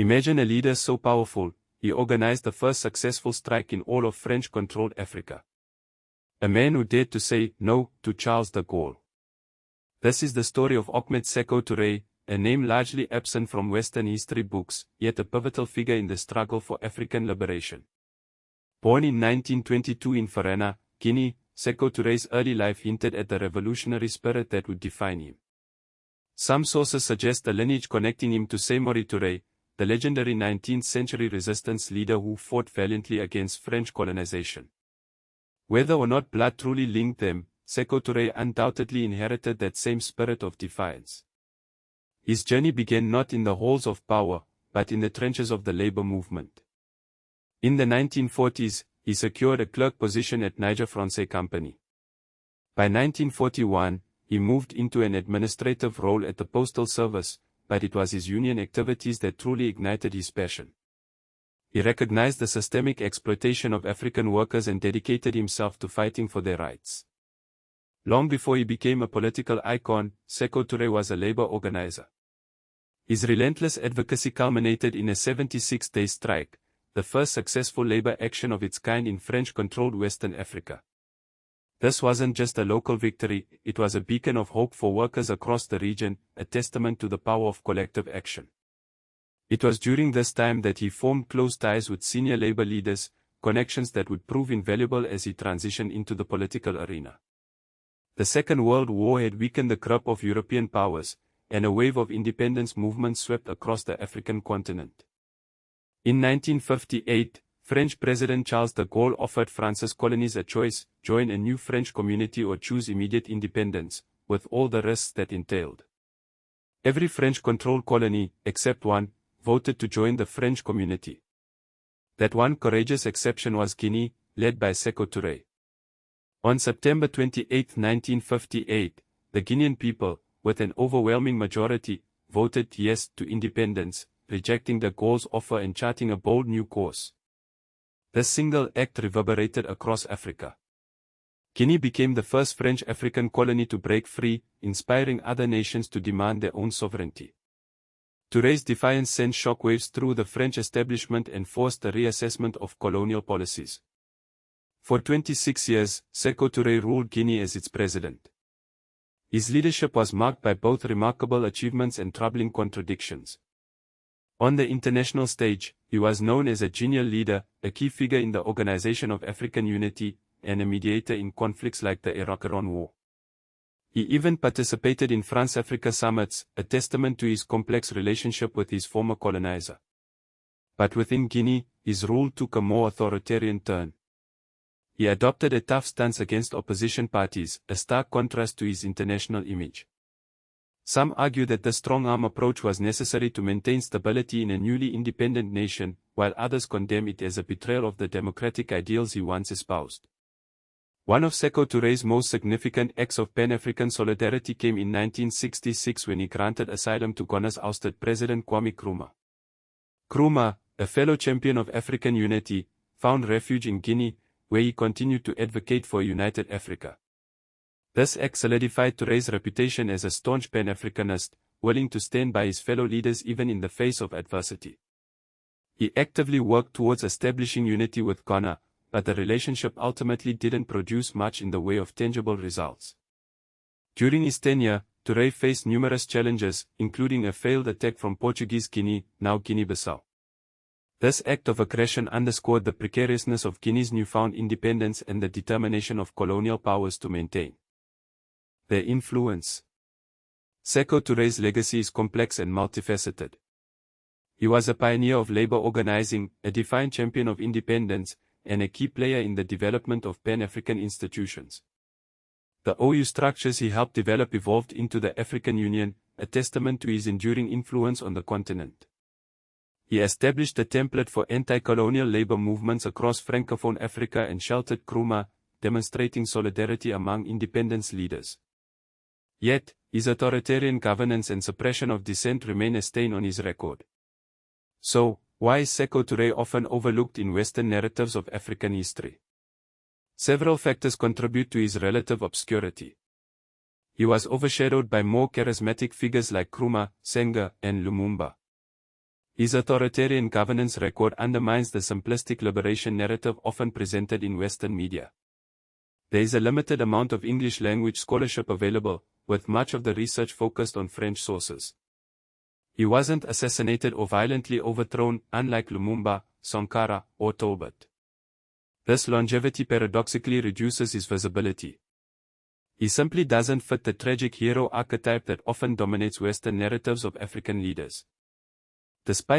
Imagine a leader so powerful, he organized the first successful strike in all of French-controlled Africa. A man who dared to say no to Charles de Gaulle. This is the story of Ahmed Sékou Touré, a name largely absent from Western history books, yet a pivotal figure in the struggle for African liberation. Born in 1922 in Ferena, Guinea, Sékou Touré's early life hinted at the revolutionary spirit that would define him. Some sources suggest a lineage connecting him to Sékou Touré, the legendary 19th-century resistance leader who fought valiantly against French colonization. Whether or not blood truly linked them, Sékou Touré undoubtedly inherited that same spirit of defiance. His journey began not in the halls of power, but in the trenches of the labor movement. In the 1940s, he secured a clerk position at Niger Francais Company. By 1941, he moved into an administrative role at the Postal Service, but it was his union activities that truly ignited his passion. He recognized the systemic exploitation of African workers and dedicated himself to fighting for their rights. Long before he became a political icon, Sékou Touré was a labor organizer. His relentless advocacy culminated in a 76-day strike, the first successful labor action of its kind in French-controlled Western Africa. This wasn't just a local victory, it was a beacon of hope for workers across the region, a testament to the power of collective action. It was during this time that he formed close ties with senior labor leaders, connections that would prove invaluable as he transitioned into the political arena. The Second World War had weakened the grip of European powers, and a wave of independence movements swept across the African continent. In 1958, French President Charles de Gaulle offered France's colonies a choice: join a new French community or choose immediate independence, with all the risks that entailed. Every French-controlled colony, except one, voted to join the French community. That one courageous exception was Guinea, led by Sékou Touré. On September 28, 1958, the Guinean people, with an overwhelming majority, voted yes to independence, rejecting de Gaulle's offer and charting a bold new course. This single act reverberated across Africa. Guinea became the first French African colony to break free, inspiring other nations to demand their own sovereignty. Touré's defiance sent shockwaves through the French establishment and forced a reassessment of colonial policies. For 26 years, Sékou Touré ruled Guinea as its president. His leadership was marked by both remarkable achievements and troubling contradictions. On the international stage, he was known as a genial leader, a key figure in the organization of African unity, and a mediator in conflicts like the Iraq-Iran War. He even participated in France-Africa summits, a testament to his complex relationship with his former colonizer. But within Guinea, his rule took a more authoritarian turn. He adopted a tough stance against opposition parties, a stark contrast to his international image. Some argue that the strong-arm approach was necessary to maintain stability in a newly independent nation, while others condemn it as a betrayal of the democratic ideals he once espoused. One of Sékou Touré's most significant acts of Pan-African solidarity came in 1966 when he granted asylum to Ghana's ousted President Kwame Nkrumah. Nkrumah, a fellow champion of African unity, found refuge in Guinea, where he continued to advocate for a united Africa. This act solidified Touré's reputation as a staunch Pan-Africanist, willing to stand by his fellow leaders even in the face of adversity. He actively worked towards establishing unity with Ghana, but the relationship ultimately didn't produce much in the way of tangible results. During his tenure, Touré faced numerous challenges, including a failed attack from Portuguese Guinea, now Guinea-Bissau. This act of aggression underscored the precariousness of Guinea's newfound independence and the determination of colonial powers to maintain their influence. Sékou Touré's legacy is complex and multifaceted. He was a pioneer of labor organizing, a defiant champion of independence, and a key player in the development of Pan-African institutions. The OU structures he helped develop evolved into the African Union, a testament to his enduring influence on the continent. He established a template for anti-colonial labor movements across Francophone Africa and sheltered Nkrumah, demonstrating solidarity among independence leaders. Yet, his authoritarian governance and suppression of dissent remain a stain on his record. So, why is Sékou Touré often overlooked in Western narratives of African history? Several factors contribute to his relative obscurity. He was overshadowed by more charismatic figures like Nkrumah, Senghor, and Lumumba. His authoritarian governance record undermines the simplistic liberation narrative often presented in Western media. There is a limited amount of English-language scholarship available, with much of the research focused on French sources. He wasn't assassinated or violently overthrown, unlike Lumumba, Sankara, or Tolbert. This longevity paradoxically reduces his visibility. He simply doesn't fit the tragic hero archetype that often dominates Western narratives of African leaders. Despite